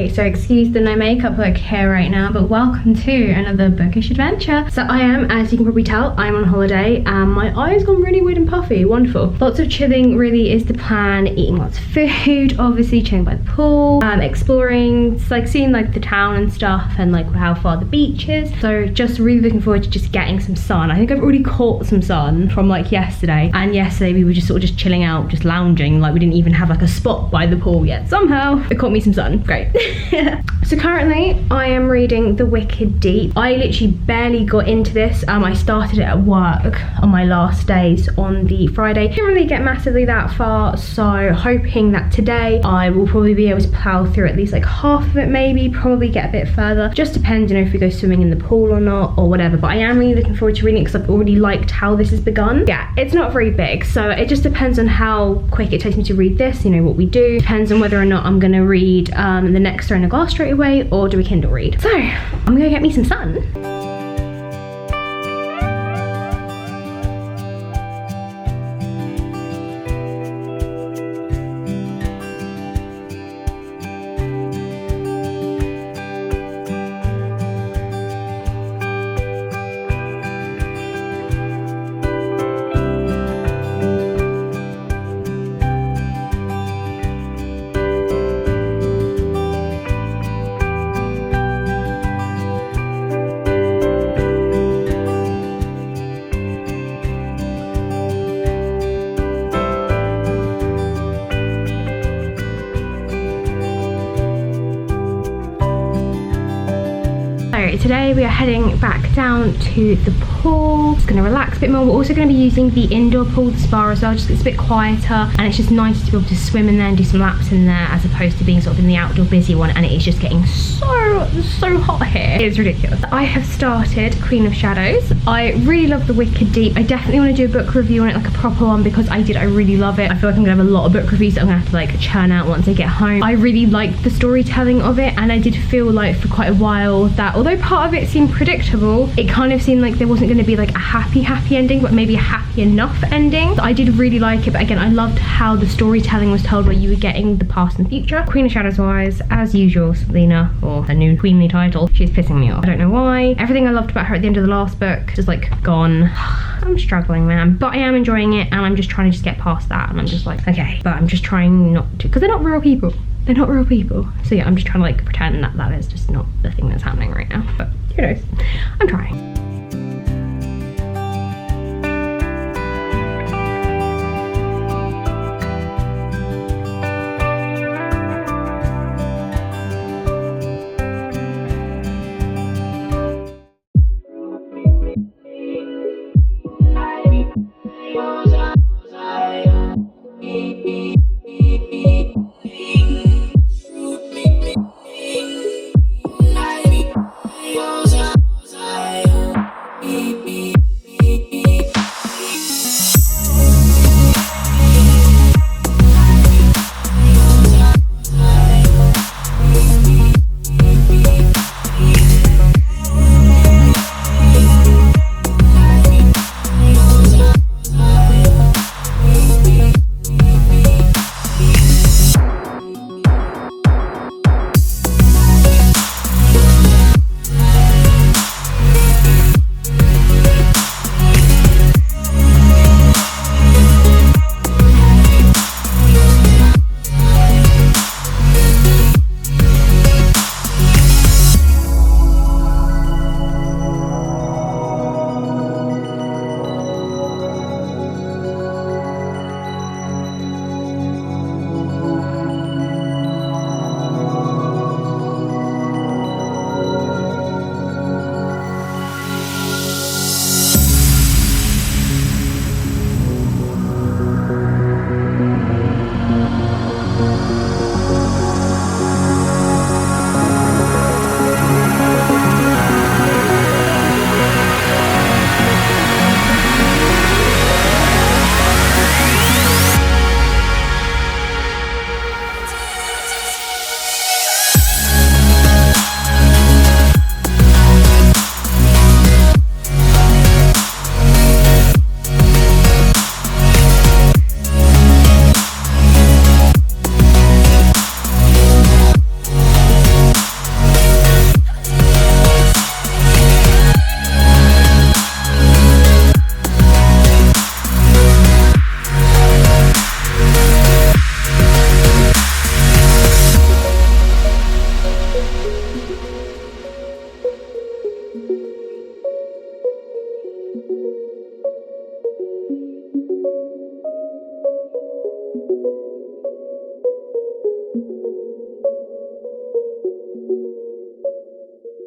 Hey, so excuse the no makeup look here right now, but welcome to another bookish adventure. So I am, as you can probably tell, I'm on holiday and my eyes gone really weird and puffy. Wonderful. Lots of chilling really is the plan. Eating lots of food, obviously chilling by the pool, exploring, like seeing like the town and stuff and like how far the beach is. So just really looking forward to just getting some sun. I think I've already caught some sun from like yesterday, and yesterday we were just sort of just chilling out, just lounging, like we didn't even have like a spot by the pool yet. Somehow it caught me some sun. Great. So currently I am reading The Wicked Deep. I literally barely got into this. I started it at work on my last days on the Friday. Didn't really get massively that far, so hoping that today I will probably be able to plow through at least like half of it, maybe probably get a bit further. Just depends, you know, if we go swimming in the pool or not or whatever, but I am really looking forward to reading it because I've already liked how this has begun. Yeah, it's not very big, so it just depends on how quick it takes me to read this, you know, what we do. Depends on whether or not I'm gonna read the next Throw in a Glass straight away or do a Kindle read. So I'm gonna get me some sun. Today we are heading back down to the pool. Just gonna relax a bit more. We're also gonna be using the indoor pool, the spa as well, just it's a bit quieter, and it's just nice to be able to swim in there and do some laps in there as opposed to being sort of in the outdoor busy one, and it is just getting so hot here. It's ridiculous. I have started Queen of Shadows. I really love The Wicked Deep. I definitely want to do a book review on it, like a proper one, because I really love it. I feel like I'm gonna have a lot of book reviews that I'm gonna have to like churn out once I get home. I really liked the storytelling of it, and I did feel like for quite a while that although part of it seemed predictable, it kind of seemed like there wasn't going to be like a happy ending, but maybe a happy enough ending. So I did really like it, but again, I loved how the storytelling was told, where you were getting the past and future. Queen of Shadows wise, as usual, Selena, or her new queenly title, she's pissing me off. I don't know why. Everything I loved about her at the end of the last book just like gone. I'm struggling, man, but I am enjoying it, and I'm just trying to just get past that, and I'm just like, okay, but I'm just trying not to, because they're not real people. They're not real people. So yeah, I'm just trying to like pretend that that is just not the thing that's happening right now. But who knows? I'm trying.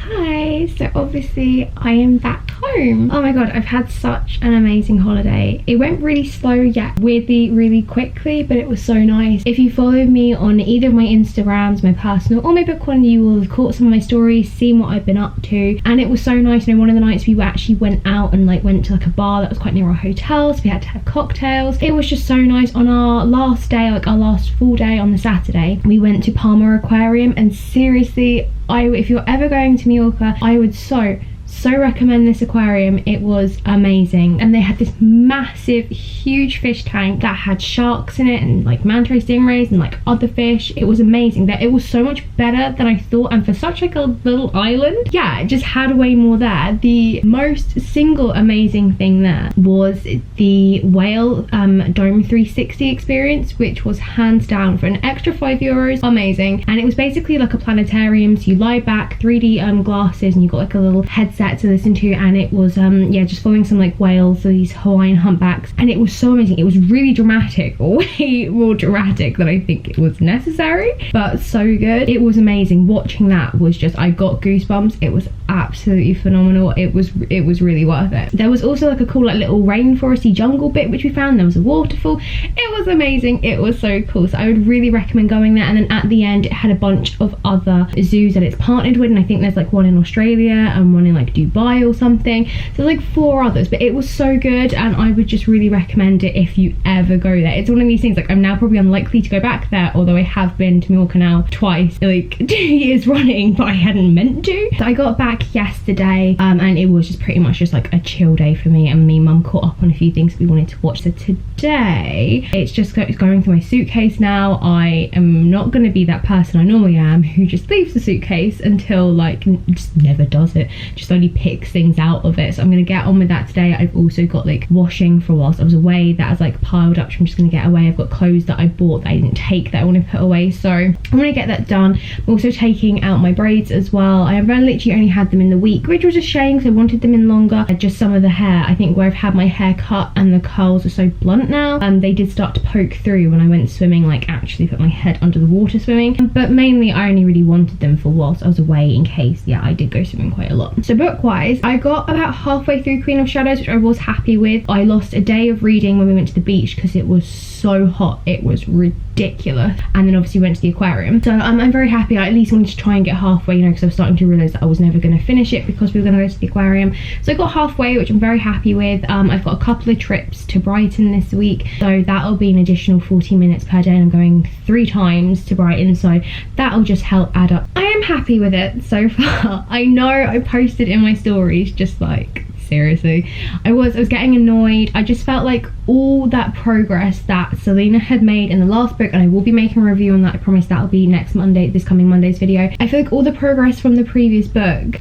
Hi, so obviously I am back home. Oh my god, I've had such an amazing holiday. It went really slow yet weirdly really quickly, but it was so nice. If you follow me on either of my Instagrams, my personal or my book one, you will have caught some of my stories, seen what I've been up to, and it was so nice. You know, one of the nights we actually went out and like went to like a bar that was quite near our hotel, so we had to have cocktails. It was just so nice. On our last day, like our last full day on the Saturday, we went to Aquarium, and seriously, if you're ever going to Mallorca, I would so recommend this aquarium. It was amazing, and they had this massive huge fish tank that had sharks in it and like manta ray stingrays and like other fish. It was amazing. That it was so much better than I thought, and for such like a little island, yeah, it just had way more there. The most single amazing thing there was the whale dome 360 experience, which was hands down for an extra €5 amazing. And it was basically like a planetarium, so you lie back, 3D glasses, and you got like a little headset to listen to, and it was yeah, just following some like whales, so these Hawaiian humpbacks, and it was so amazing. It was really dramatic, way more dramatic than I think it was necessary, but so good. It was amazing. Watching that was just, I got goosebumps. It was absolutely phenomenal. It was really worth it. There was also like a cool like little rainforesty jungle bit which we found. There was a waterfall. It was amazing. It was so cool, so I would really recommend going there. And then at the end it had a bunch of other zoos that it's partnered with, and I think there's like one in Australia and one in like Dubai or something, so like 4 others. But it was so good, and I would just really recommend it if you ever go there. It's one of these things, like I'm now probably unlikely to go back there, although I have been to Mallorca now twice, like 2 years running, but I hadn't meant to. So I got back yesterday, and it was just pretty much just like a chill day for me, and me and mum caught up on a few things we wanted to watch. So today it's just going through my suitcase now. I am not going to be that person I normally am who just leaves the suitcase until like just never does it, just only picks things out of it. So I'm going to get on with that today. I've also got like washing for whilst I was away that has like piled up, so I'm just going to get away. I've got clothes that I bought that I didn't take that I want to put away, so I'm going to get that done. I'm also taking out my braids as well. I have literally only had them in the week, which was a shame because I wanted them in longer. Just some of the hair, I think where I've had my hair cut and the curls are so blunt now, they did start to poke through when I went swimming, like actually put my head under the water swimming. But mainly I only really wanted them for whilst I was away, in case, yeah, I did go swimming quite a lot. So book wise, I got about halfway through Queen of Shadows, which I was happy with. I lost a day of reading when we went to the beach because it was so hot. It was ridiculous. And then obviously went to the aquarium, so I'm very happy. I at least wanted to try and get halfway, you know, because I was starting to realise that I was never going to finish it because we were going to go to the aquarium. So I got halfway, which I'm very happy with. I've got a couple of trips to Brighton this week, so that'll be an additional 40 minutes per day, and I'm going 3 times to Brighton, so that'll just help add up. I am happy with it so far. I know I posted in my stories just like, seriously, I was getting annoyed. I just felt like all that progress that Selena had made in the last book, and I will be making a review on that, I promise. That'll be next Monday, this coming Monday's video. I feel like all the progress from the previous book,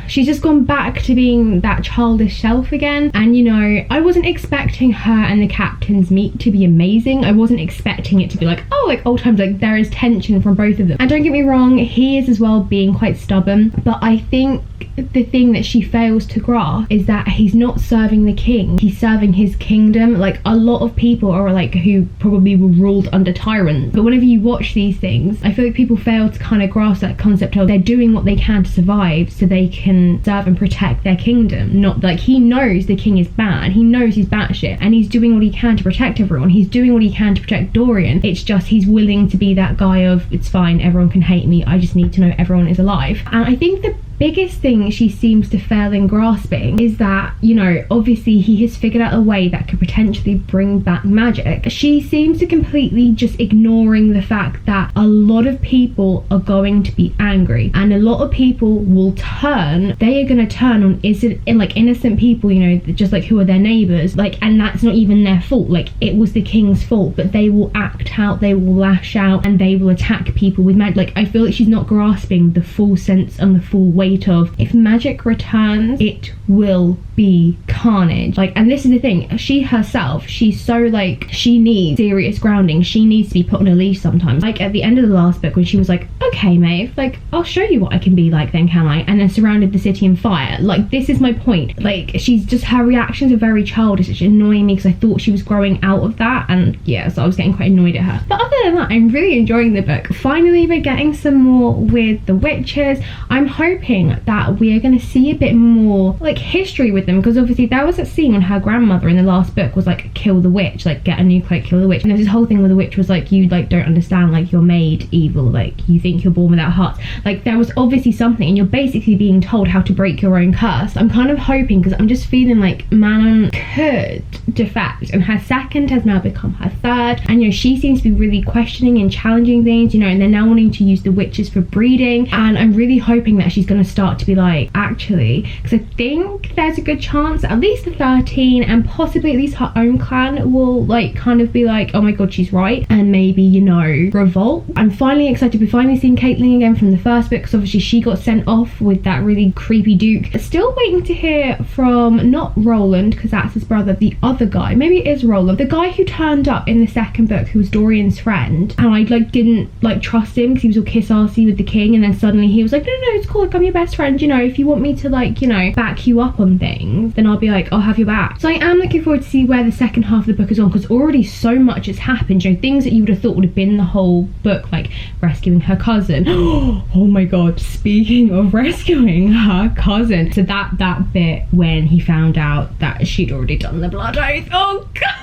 she's just gone back to being that childish self again. And you know, I wasn't expecting her and the captain's meet to be amazing. I wasn't expecting it to be like, oh, like old times. Like there is tension from both of them, and don't get me wrong, he is as well being quite stubborn, but I think the thing that she fails to grasp is that he's not serving the king, he's serving his kingdom. Like a lot of people are like, who probably were ruled under tyrants, but whenever you watch these things, I feel like people fail to kind of grasp that concept of they're doing what they can to survive so they can serve and protect their kingdom. Not like, he knows the king is bad, he knows he's batshit, and he's doing what he can to protect everyone. He's doing what he can to protect Dorian. It's just he's willing to be that guy of, it's fine, everyone can hate me, I just need to know everyone is alive. And I think the biggest thing she seems to fail in grasping is that, you know, obviously he has figured out a way that could potentially bring back magic. She seems to completely just ignoring the fact that a lot of people are going to be angry, and a lot of people will turn, they are going to turn on innocent people, you know, just like who are their neighbours, like, and that's not even their fault. Like, it was the king's fault, but they will act out, they will lash out, and they will attack people with magic. Like, I feel like she's not grasping the full sense and the full weight weight of, if magic returns, it will be carnage. Like, and this is the thing, she herself, she's so like, she needs serious grounding. She needs to be put on a leash sometimes. Like at the end of the last book when she was like, okay Maeve, like I'll show you what I can be like then, can I? And then surrounded the city in fire. Like, this is my point. Like, she's just, her reactions are very childish. It's annoying me because I thought she was growing out of that, and yeah, so I was getting quite annoyed at her. But other than that, I'm really enjoying the book. Finally we're getting some more with the witches. I'm hoping that we are going to see a bit more like history with them, because obviously there was a scene when her grandmother in the last book was like, kill the witch, like get a new cloak, kill the witch, and there's this whole thing where the witch was like, you like don't understand, like you're made evil, like you think you're born without hearts. Like there was obviously something, and you're basically being told how to break your own curse. I'm kind of hoping, because I'm just feeling like Manon could defect, and her second has now become her third, and you know, she seems to be really questioning and challenging things, you know, and they're now wanting to use the witches for breeding, and I'm really hoping that she's going to start to be like, actually, because I think there's a good chance at least the 13 and possibly at least her own clan will like kind of be like, oh my god, she's right, and maybe, you know, revolt. I'm finally excited. We're finally seeing Caitlin again from the first book, because obviously she got sent off with that really creepy duke. Still waiting to hear from, not Roland because that's his brother, the other guy, maybe it is Roland, the guy who turned up in the second book who was Dorian's friend, and I like didn't like trust him because he was all kiss arsey with the king, and then suddenly he was like, no, it's cool, like I'm your best friend, you know, if you want me to like, you know, back you up on things, then I'll be like, I'll have your back. So I am looking forward to see where the second half of the book is on, because already so much has happened, you know, things that you would have thought would have been the whole book, like rescuing her cousin. Oh my god, speaking of rescuing her cousin, so that bit when he found out that she'd already done the blood oath, oh god,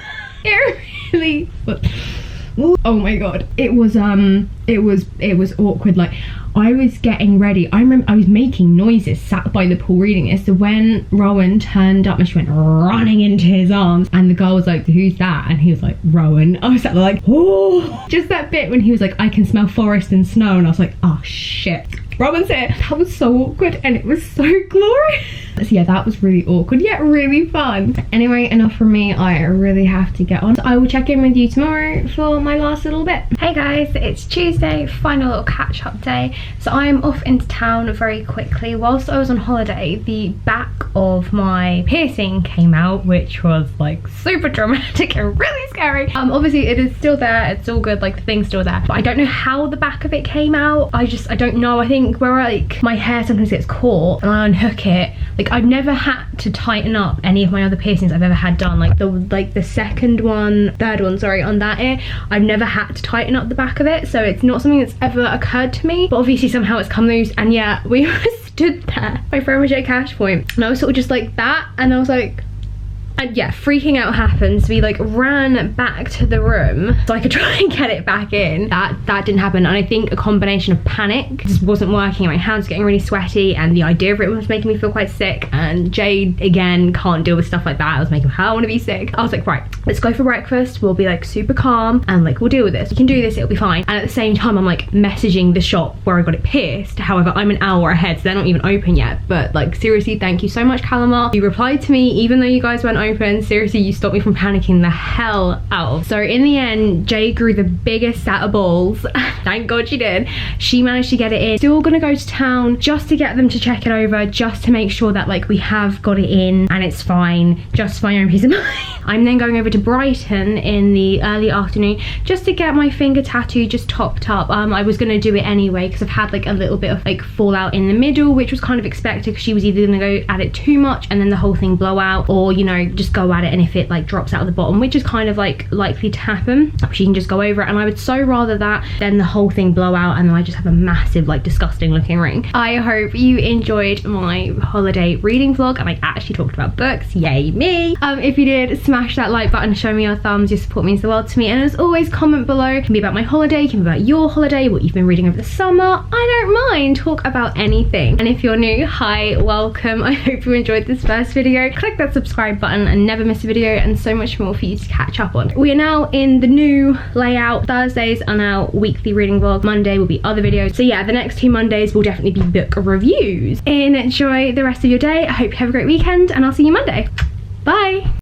it really, oh my god, it was awkward. Like, I was getting ready, I remember I was making noises sat by the pool reading it, so when Rowan turned up and she went running into his arms, and the girl was like, who's that? And he was like, Rowan. I was sat there like, oh, just that bit when he was like, I can smell forest and snow, and I was like, oh shit, Rowan's here. That was so awkward, and it was so glorious. So yeah, that was really awkward yet really fun. Anyway, enough from me, I really have to get on. So I will check in with you tomorrow for my last little bit. Hey guys, it's Tuesday, final little catch up day. So I am off into town very quickly. Whilst I was on holiday, the back of my piercing came out, which was like super dramatic and really scary. Obviously it is still there, it's all good, like the thing's still there, but I don't know how the back of it came out. I don't know. I think where like my hair sometimes gets caught and I unhook it, like I've never had to tighten up any of my other piercings I've ever had done, like the third one, sorry, on that ear, I've never had to tighten up the back of it, so it's not something that's ever occurred to me, but obviously somehow it's come loose, and yeah, we stood there by Fromage Cash Point, and I was sort of just like that, and I was like, and yeah, freaking out happens. We like ran back to the room so I could try and get it back in. That didn't happen, and I think a combination of panic just wasn't working. My hands were getting really sweaty, and the idea of it was making me feel quite sick, and Jade again can't deal with stuff like that. I was making her want to be sick. I was like, right, let's go for breakfast, we'll be like super calm, and like we'll deal with this, we can do this, it'll be fine. And at the same time I'm like messaging the shop where I got it pierced. However, I'm an hour ahead, so they're not even open yet, but like seriously, thank you so much, Calamar. You replied to me even though you guys weren't open. Seriously, you stopped me from panicking the hell out. So in the end, Jade grew the biggest set of balls. Thank god she did. She managed to get it in. Still gonna go to town just to get them to check it over, just to make sure that like we have got it in and it's fine, just for my own peace of mind. I'm then going over to Brighton in the early afternoon just to get my finger tattoo just topped up. I was gonna do it anyway because I've had like a little bit of like fallout in the middle, which was kind of expected because she was either gonna go at it too much and then the whole thing blow out, or you know, just go at it, and if it like drops out of the bottom, which is kind of like likely to happen, she can just go over it, and I would so rather that than the whole thing blow out and then I just have a massive like disgusting looking ring. I hope you enjoyed my holiday reading vlog and I actually talked about books, yay me. If you did, smash that like button, show me your thumbs, your support means the world to me, and as always, comment below. It can be about my holiday, it can be about your holiday, what you've been reading over the summer, I don't mind, talk about anything. And if you're new, hi, welcome. I hope you enjoyed this first video. Click that subscribe button and never miss a video, and so much more for you to catch up on. We are now in the new layout. Thursdays are now weekly reading vlog, Monday will be other videos, so yeah, the next 2 Mondays will definitely be book reviews. Enjoy the rest of your day, I hope you have a great weekend, and I'll see you Monday. Bye.